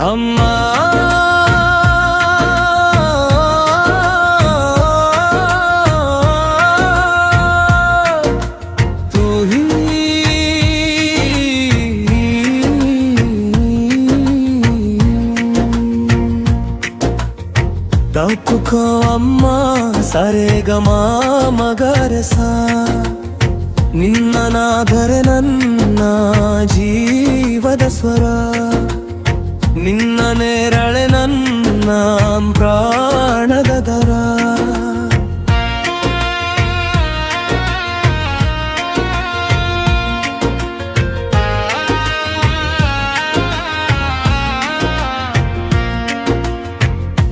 अम्मा तू ही तपुको अम्मा सरेगमा मगरसा निन्ननाದರೆ ನನ್ನ ಜೀವದ ಸ್ವರ ನಿನ್ನ ನೇರಳೆ ನನ್ನ ಪ್ರಾಣದ ದರ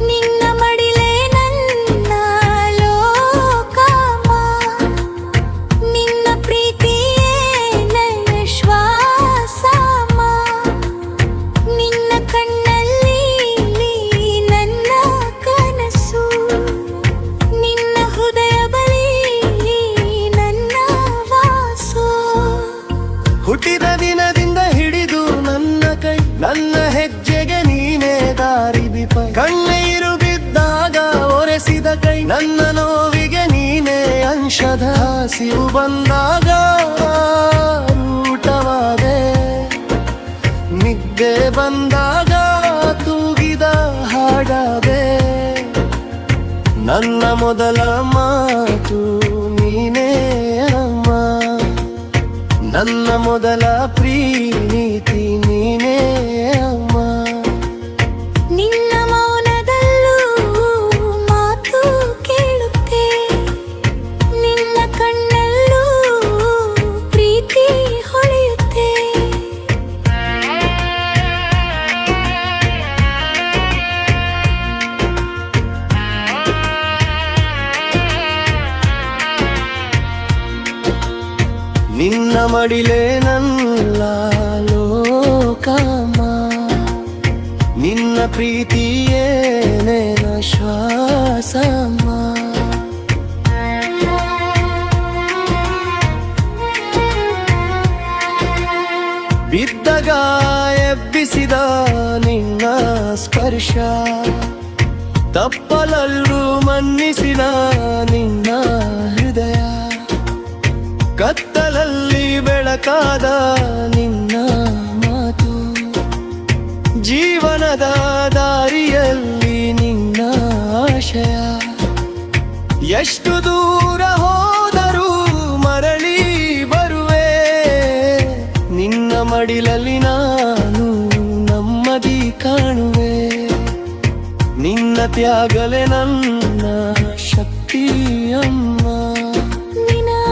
ನಿನ್ನ ಮಡಿಲೇ ನನ್ನ ಲೋಕಮ್ಮ ನಿನ್ನ ಪ್ರೀತಿಯೇ ನನ್ನ ಶ್ವಾಸಮ್ಮ ನಿನ್ನ ಕಣ್ಣಲ್ಲಿ ನನ್ನ ಕನಸು ನಿನ್ನ ಹೃದಯ ಬಳಿ ನನ್ನ ವಾಸು ಹುಟ್ಟಿದ ದಿನದಿಂದ ಹಿಡಿದು ನನ್ನ ಕೈ ನನ್ನ ಹೆಜ್ಜೆಗೆ ನೀನೇ ದಾರಿ ದೀಪ ಕಣ್ಣೀರು ಬಿದ್ದಾಗ ಒರೆಸಿದ ಕೈ ನನ್ನ ನೋವಿಗೆ ನೀನೇ ಅಂಶದ ಹಸಿವು ಬಂದಾಗ ಊಟವಾದೆ ನಿದ್ದೆ ಬಂದಾಗ ತೂಗಿದ ಹಾಡಾದೆ ನನ್ನ ಮೊದಲ ಮಾತು ನೀನೇ ಅಮ್ಮ ನನ್ನ ಮೊದಲ ಪ್ರೀತಿ ನೀನೇ ಅಮ್ಮ ನಿನ್ನ ಮೌನದಲ್ಲೂ ಮಾತು ಕೇಳುತ್ತೆ ನಿನ್ನ ಕಣ್ಣಲ್ಲೂ ಪ್ರೀತಿ ಹೊಳೆಯುತ್ತೆ ನಿನ್ನ ಮಡಿಲೇ ನನ್ನ ಲೋಕಮ್ಮ ನಿನ್ನ ಪ್ರೀತಿಯೇ ನನ್ನ ಶ್ವಾಸಮ್ಮ ಬಿದ್ದಾಗ ಎಬ್ಬಿಸಿದ ನಿನ್ನ ಸ್ಪರ್ಶ ತಪ್ಪಲಲ್ಲೂ ಮನ್ನಿಸಿದ ನಿನ್ನ ಹೃದಯ ಕತ್ತಲಲ್ಲಿ ಬೆಳಕಾದ ನಿನ್ನ ಮಾತು ಜೀವನದ ದಾರಿಯಲ್ಲಿ ನಿನ್ನ ಆಶಯ ಎಷ್ಟು ದೂರ ಹೋದರೂ ಮರಳಿ ಬರುವೆ ನಿನ್ನ ಮಡಿಲಲ್ಲಿ ನಾನು ನೆಮ್ಮದಿ ಕಾಣುವೆ ನಿನ್ನ ತ್ಯಾಗಲೆ ನನ್ನ ಶಕ್ತಿ ಅಮ್ಮ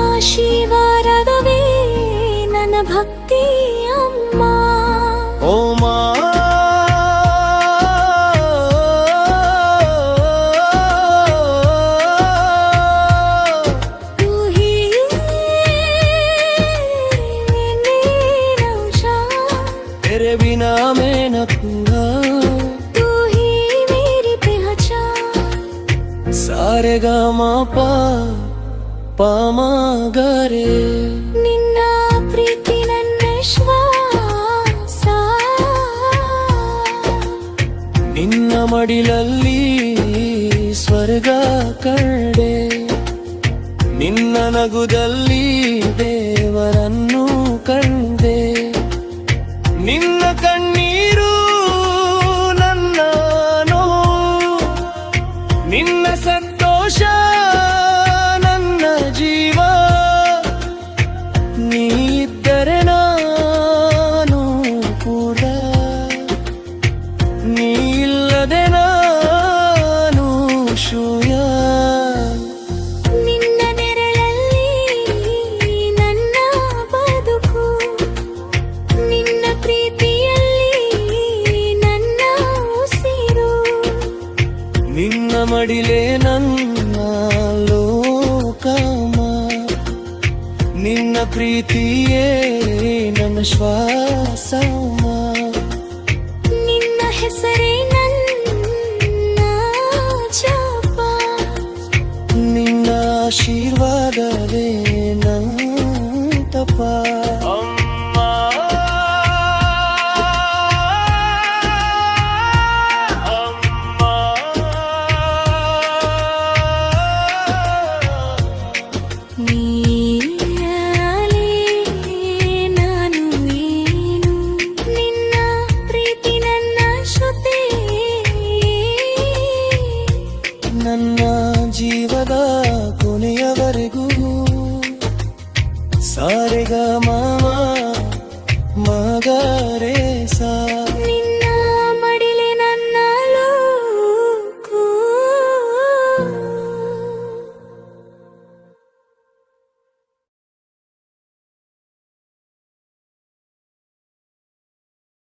ಆಶೀರ್ವಾದವೇ ನನ್ನ ಭಕ್ತಿ ಅಮ್ಮ ಓ ಮಾ तू ही मेरा जान तेरे बिना मैं न पूरा तू ही मेरी पहचान सारे गामा पा ಪಾಮಗರೆ ನಿನ್ನ ಪ್ರೀತಿ ನನ್ನ ಶ್ವಾಸ ನಿನ್ನ ಮಡಿಲಲ್ಲಿ ಸ್ವರ್ಗ ಕಂಡೆ ನಿನ್ನ ನಗುದಲ್ಲಿ ದೇವರನ್ನು ಕಂಡೆ ನಿನ್ನ ಕಣ್ಣೀರು ನನ್ನ ನೋವು ನಿನ್ನ ಸಂತೋಷ ಜೀವ ನೀ ಇದ್ದರೆ ನಾನು ಕೂಡ ನೀ ಇಲ್ಲದೆ ನಾನು ಶೂನ್ಯ ನಿನ್ನ ನೆರಳಲ್ಲಿ ನನ್ನ ಬದುಕು ನಿನ್ನ ಪ್ರೀತಿಯಲ್ಲಿ ನನ್ನ ಉಸಿರು ನಿನ್ನ ಮಡಿಲೇ ನನ್ನ ಲೋಕಮ್ಮ ನಿನ್ನ ಪ್ರೀತಿಯೇ ನನ್ನ ಶ್ವಾಸ ನಿನ್ನ ಹೆಸರೇ ನನ್ನ ಜಪ ನಿನ್ನ ಆಶೀರ್ವಾದವೇ ನನ್ನ ತಪ